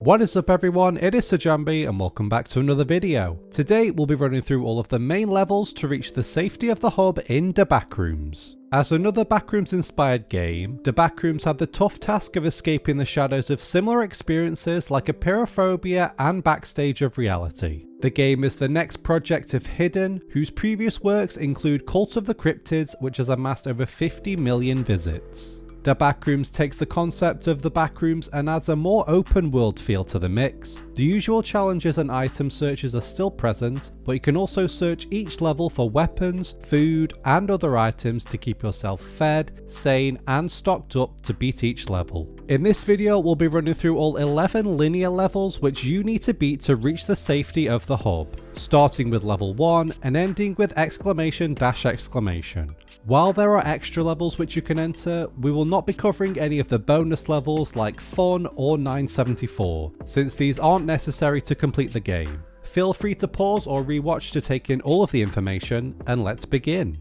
What is up everyone, it is Sajambi and welcome back to another video. Today we'll be running through all of the main levels to reach the safety of the hub in Da Backrooms. As another Backrooms inspired game, Da Backrooms had the tough task of escaping the shadows of similar experiences like Apeirophobia and Backstage of Reality. The game is the next project of Hidden, whose previous works include Cult of the Cryptids, which has amassed over 50 million visits. Da Backrooms takes the concept of the Backrooms and adds a more open world feel to the mix. The usual challenges and item searches are still present, but you can also search each level for weapons, food, and other items to keep yourself fed, sane, and stocked up to beat each level. In this video, we'll be running through all 11 linear levels which you need to beat to reach the safety of the hub, starting with level 1 and ending with exclamation dash exclamation. While there are extra levels which you can enter, we will not be covering any of the bonus levels like Fun or 974, since these aren't necessary to complete the game. Feel free to pause or rewatch to take in all of the information, and let's begin.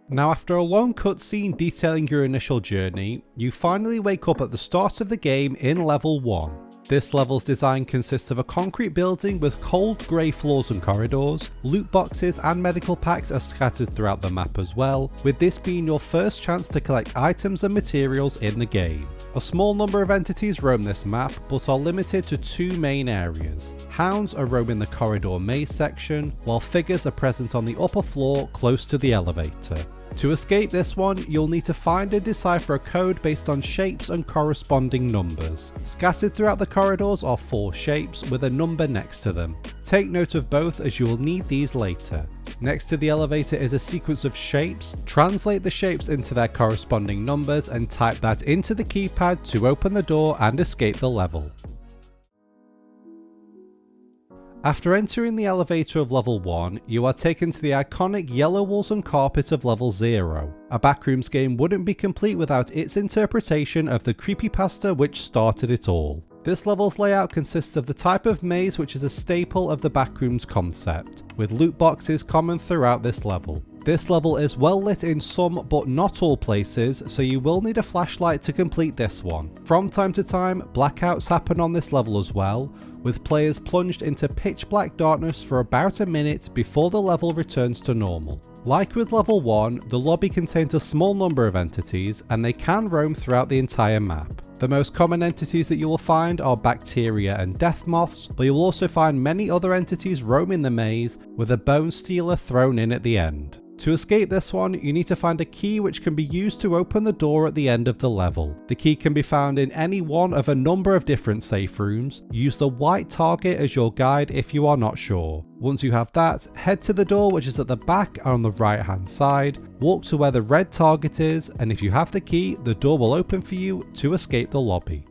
Now, after a long cutscene detailing your initial journey, you finally wake up at the start of the game in level 1. This level's design consists of a concrete building with cold grey floors and corridors. Loot boxes and medical packs are scattered throughout the map as well, with this being your first chance to collect items and materials in the game. A small number of entities roam this map, but are limited to two main areas. Hounds are roaming the corridor maze section, while figures are present on the upper floor close to the elevator. To escape this one, you'll need to find and decipher a code based on shapes and corresponding numbers. Scattered throughout the corridors are 4 shapes with a number next to them. Take note of both as you will need these later. Next to the elevator is a sequence of shapes. Translate the shapes into their corresponding numbers and type that into the keypad to open the door and escape the level. After entering the elevator of level 1, you are taken to the iconic yellow walls and carpet of level 0. A Backrooms game wouldn't be complete without its interpretation of the creepypasta which started it all. This level's layout consists of the type of maze which is a staple of the Backrooms concept, with loot boxes common throughout this level. This level is well lit in some but not all places, so you will need a flashlight to complete this one. From time to time, blackouts happen on this level as well, with players plunged into pitch black darkness for about a minute before the level returns to normal. Like with level 1, the lobby contains a small number of entities and they can roam throughout the entire map. The most common entities that you will find are bacteria and death moths, but you'll also find many other entities roaming the maze, with a bone stealer thrown in at the end. To escape this one, you need to find a key which can be used to open the door at the end of the level. The key can be found in any one of a number of different safe rooms. Use the white target as your guide if you are not sure. Once you have that, head to the door which is at the back on the right hand side, walk to where the red target is, and if you have the key, the door will open for you to escape the lobby.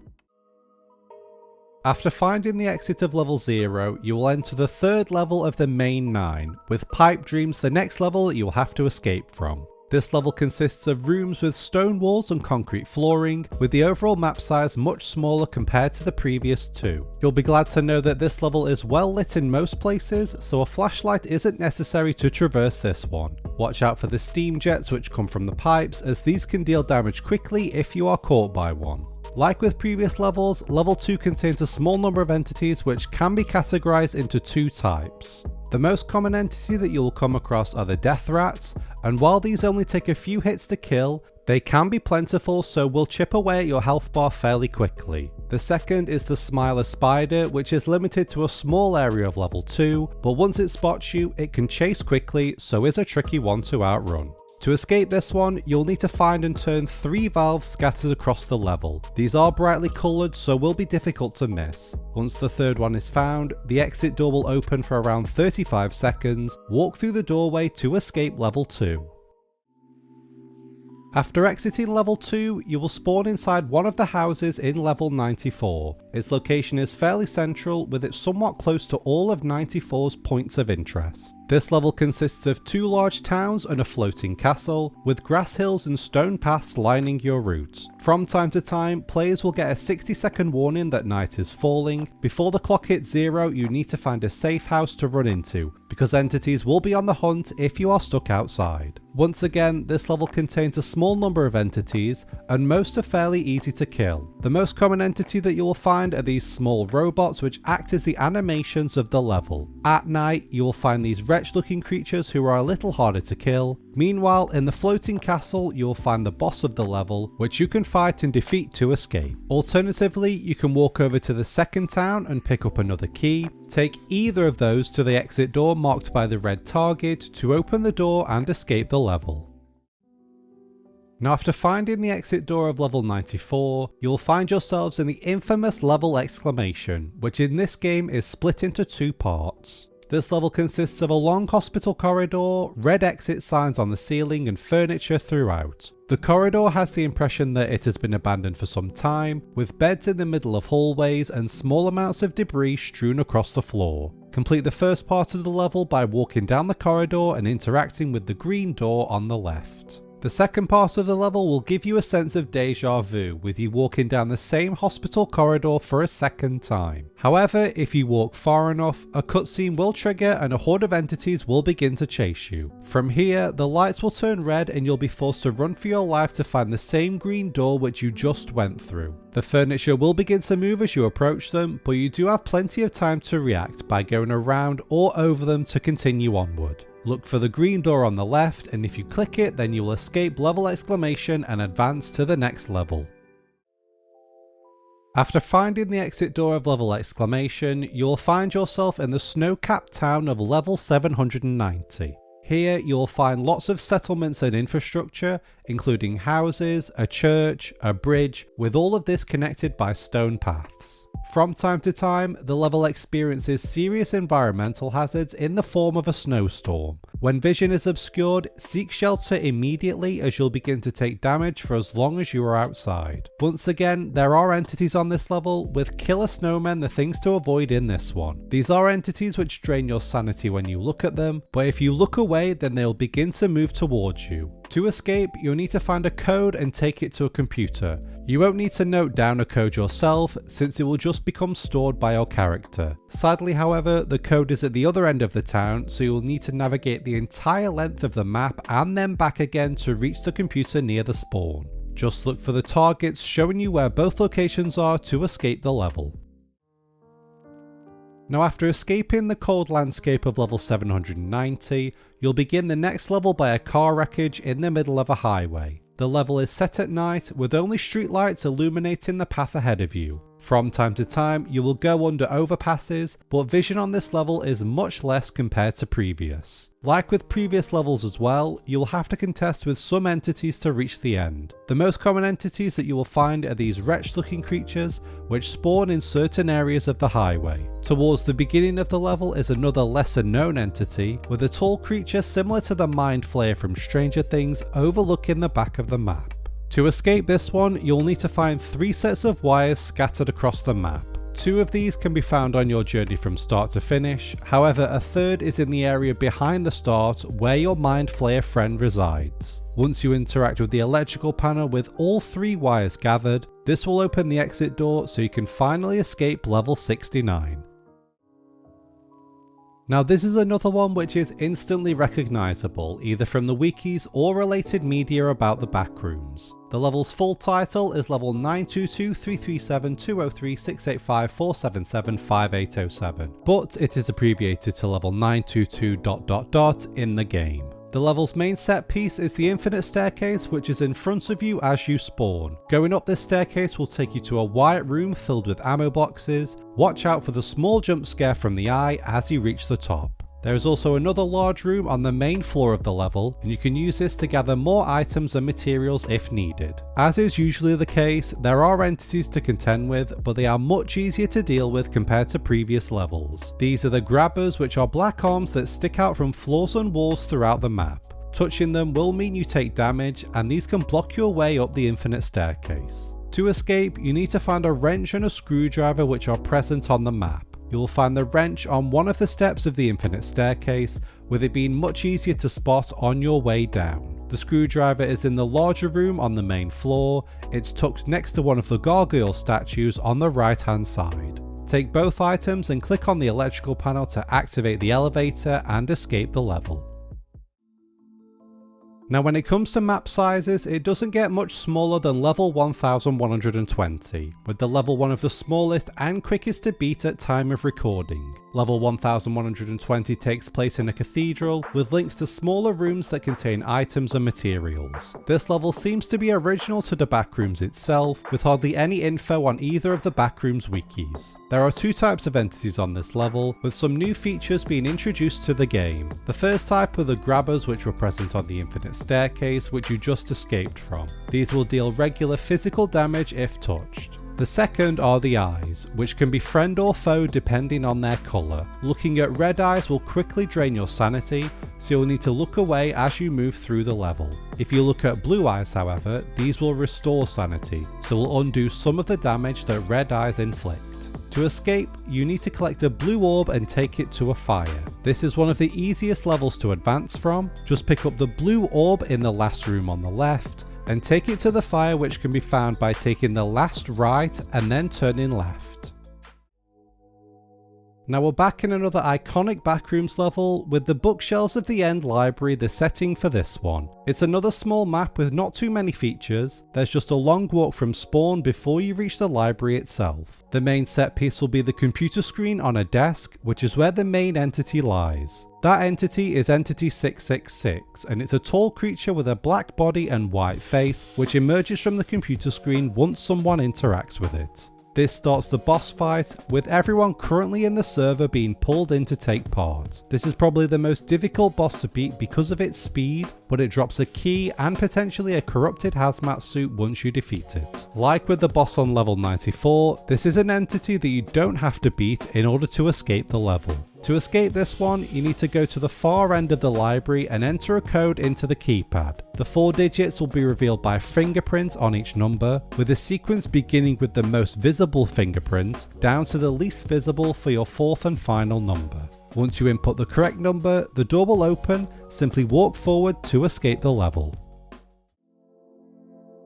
After finding the exit of level 0, you will enter the third level of the main 9, with Pipe Dreams the next level that you will have to escape from. This level consists of rooms with stone walls and concrete flooring, with the overall map size much smaller compared to the previous 2. You'll be glad to know that this level is well lit in most places, so a flashlight isn't necessary to traverse this one. Watch out for the steam jets which come from the pipes, as these can deal damage quickly if you are caught by one. Like with previous levels, level 2 contains a small number of entities which can be categorized into 2 types. The most common entity that you'll come across are the death rats, and while these only take a few hits to kill, they can be plentiful, so will chip away at your health bar fairly quickly. The second is the Smiler Spider, which is limited to a small area of level 2, but once it spots you, it can chase quickly, so is a tricky one to outrun. To escape this one, you'll need to find and turn 3 valves scattered across the level. These are brightly coloured, so will be difficult to miss. Once the third one is found, the exit door will open for around 35 seconds. Walk through the doorway to escape level 2. After exiting level 2, you will spawn inside one of the houses in level 94. Its location is fairly central, with it somewhat close to all of 94's points of interest. This level consists of 2 large towns and a floating castle, with grass hills and stone paths lining your route. From time to time, players will get a 60-second warning that night is falling. Before the clock hits 0, you need to find a safe house to run into, because entities will be on the hunt if you are stuck outside. Once again, this level contains a small number of entities, and most are fairly easy to kill. The most common entity that you will find are these small robots which act as the animations of the level. At night, you will find these wretched-looking creatures who are a little harder to kill. Meanwhile, in the floating castle, you will find the boss of the level, which you can fight and defeat to escape. Alternatively, you can walk over to the second town and pick up another key. Take either of those to the exit door marked by the red target to open the door and escape the level. Now, after finding the exit door of level 94, you'll find yourselves in the infamous level exclamation, which in this game is split into 2 parts. This level consists of a long hospital corridor, red exit signs on the ceiling and furniture throughout. The corridor has the impression that it has been abandoned for some time, with beds in the middle of hallways and small amounts of debris strewn across the floor. Complete the first part of the level by walking down the corridor and interacting with the green door on the left. The second part of the level will give you a sense of deja vu, with you walking down the same hospital corridor for a second time. However, if you walk far enough, a cutscene will trigger and a horde of entities will begin to chase you. From here, the lights will turn red and you'll be forced to run for your life to find the same green door which you just went through. The furniture will begin to move as you approach them, but you do have plenty of time to react by going around or over them to continue onward. Look for the green door on the left, and if you click it, then you will escape level exclamation and advance to the next level. After finding the exit door of level exclamation, you'll find yourself in the snow-capped town of level 790. Here you'll find lots of settlements and infrastructure, including houses, a church, a bridge, with all of this connected by stone paths. From time to time, the level experiences serious environmental hazards in the form of a snowstorm. When vision is obscured, seek shelter immediately as you'll begin to take damage for as long as you are outside. Once again, there are entities on this level, with killer snowmen the things to avoid in this one. These are entities which drain your sanity when you look at them, but if you look away, then they'll begin to move towards you. To escape, you'll need to find a code and take it to a computer. You won't need to note down a code yourself, since it will just become stored by your character. Sadly, however, the code is at the other end of the town, so you'll need to navigate the entire length of the map and then back again to reach the computer near the spawn. Just look for the targets showing you where both locations are to escape the level. Now, after escaping the cold landscape of level 790, you'll begin the next level by a car wreckage in the middle of a highway. The level is set at night, with only streetlights illuminating the path ahead of you. From time to time, you will go under overpasses, but vision on this level is much less compared to previous. Like with previous levels as well, you'll have to contest with some entities to reach the end. The most common entities that you will find are these wretched-looking creatures, which spawn in certain areas of the highway. Towards the beginning of the level is another lesser-known entity, with a tall creature similar to the Mind Flayer from Stranger Things overlooking the back of the map. To escape this one, you'll need to find 3 sets of wires scattered across the map. 2 of these can be found on your journey from start to finish, however a third is in the area behind the start where your Mind Flayer friend resides. Once you interact with the electrical panel with all 3 wires gathered, this will open the exit door so you can finally escape level 69. Now, this is another one which is instantly recognisable, either from the wikis or related media about the Backrooms. The level's full title is level 922-337-203-685-477-5807, but it is abbreviated to level 922... in the game. The level's main set piece is the infinite staircase, which is in front of you as you spawn. Going up this staircase will take you to a white room filled with ammo boxes. Watch out for the small jump scare from the eye as you reach the top. There is also another large room on the main floor of the level, and you can use this to gather more items and materials if needed. As is usually the case, there are entities to contend with, but they are much easier to deal with compared to previous levels. These are the grabbers, which are black arms that stick out from floors and walls throughout the map. Touching them will mean you take damage, and these can block your way up the infinite staircase. To escape, you need to find a wrench and a screwdriver which are present on the map. you will find the wrench on one of the steps of the infinite staircase, with it being much easier to spot on your way down. The screwdriver is in the larger room on the main floor. It's tucked next to one of the gargoyle statues on the right hand side. Take both items and click on the electrical panel to activate the elevator and escape the level. Now when it comes to map sizes, it doesn't get much smaller than level 1120, with the level one of the smallest and quickest to beat at time of recording. Level 1120 takes place in a cathedral, with links to smaller rooms that contain items and materials. This level seems to be original to the Backrooms itself, with hardly any info on either of the Backrooms wikis. There are two types of entities on this level, with some new features being introduced to the game. The first type are the grabbers, which were present on the infinite staircase, which you just escaped from. These will deal regular physical damage if touched. The second are the eyes, which can be friend or foe depending on their colour. Looking at red eyes will quickly drain your sanity, so you'll need to look away as you move through the level. If you look at blue eyes, however, these will restore sanity, so will undo some of the damage that red eyes inflict. To escape, you need to collect a blue orb and take it to a fire. This is one of the easiest levels to advance from. Just pick up the blue orb in the last room on the left, and take it to the fire, which can be found by taking the last right and then turning left. Now we're back in another iconic Backrooms level, with the bookshelves of the end library the setting for this one. It's another small map with not too many features. There's just a long walk from spawn before you reach the library itself. The main set piece will be the computer screen on a desk, which is where the main entity lies. That entity is Entity 666, and it's a tall creature with a black body and white face, which emerges from the computer screen once someone interacts with it. This starts the boss fight, with everyone currently in the server being pulled in to take part. This is probably the most difficult boss to beat because of its speed, but it drops a key and potentially a corrupted hazmat suit once you defeat it. Like with the boss on level 94, this is an entity that you don't have to beat in order to escape the level. To escape this one, you need to go to the far end of the library and enter a code into the keypad. The 4 digits will be revealed by fingerprints on each number, with a sequence beginning with the most visible fingerprint down to the least visible for your 4th and final number. Once you input the correct number, the door will open. Simply walk forward to escape the level.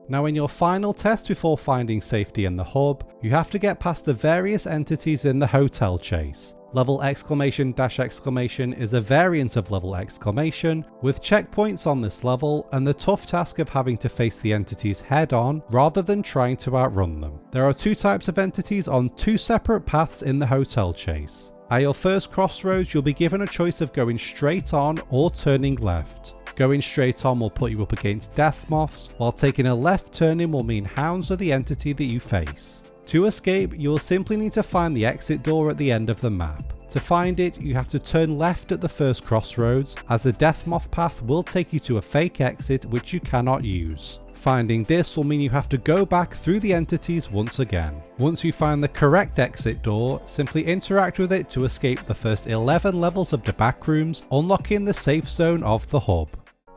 Now in your final test before finding safety in the hub, you have to get past the various entities in the hotel chase. Level exclamation dash exclamation is a variant of level exclamation, with checkpoints on this level and the tough task of having to face the entities head on rather than trying to outrun them. There are 2 types of entities on 2 separate paths in the hotel chase. At your first crossroads, you'll be given a choice of going straight on or turning left. Going straight on will put you up against death moths, while taking a left turning will mean hounds are the entity that you face. To escape, you will simply need to find the exit door at the end of the map. To find it, you have to turn left at the first crossroads, as the death moth path will take you to a fake exit which you cannot use. Finding this will mean you have to go back through the entities once again. Once you find the correct exit door, simply interact with it to escape the first 11 levels of the Backrooms, unlocking the safe zone of the hub.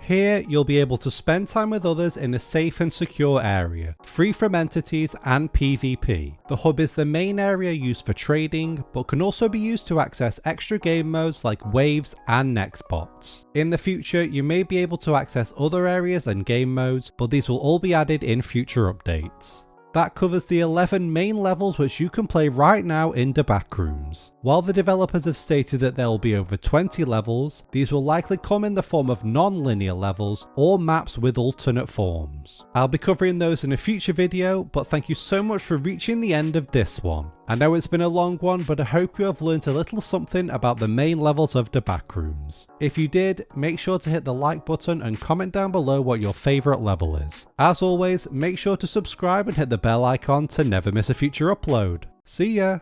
Here, you'll be able to spend time with others in a safe and secure area, free from entities and PvP. The hub is the main area used for trading, but can also be used to access extra game modes like waves and next bots. In the future, you may be able to access other areas and game modes, but these will all be added in future updates. That covers the 11 main levels which you can play right now in Da Backrooms. While the developers have stated that there will be over 20 levels, these will likely come in the form of non-linear levels or maps with alternate forms. I'll be covering those in a future video, but thank you so much for reaching the end of this one. I know it's been a long one, but I hope you have learned a little something about the main levels of Da Backrooms. If you did, make sure to hit the like button and comment down below what your favourite level is. As always, make sure to subscribe and hit the bell icon to never miss a future upload. See ya!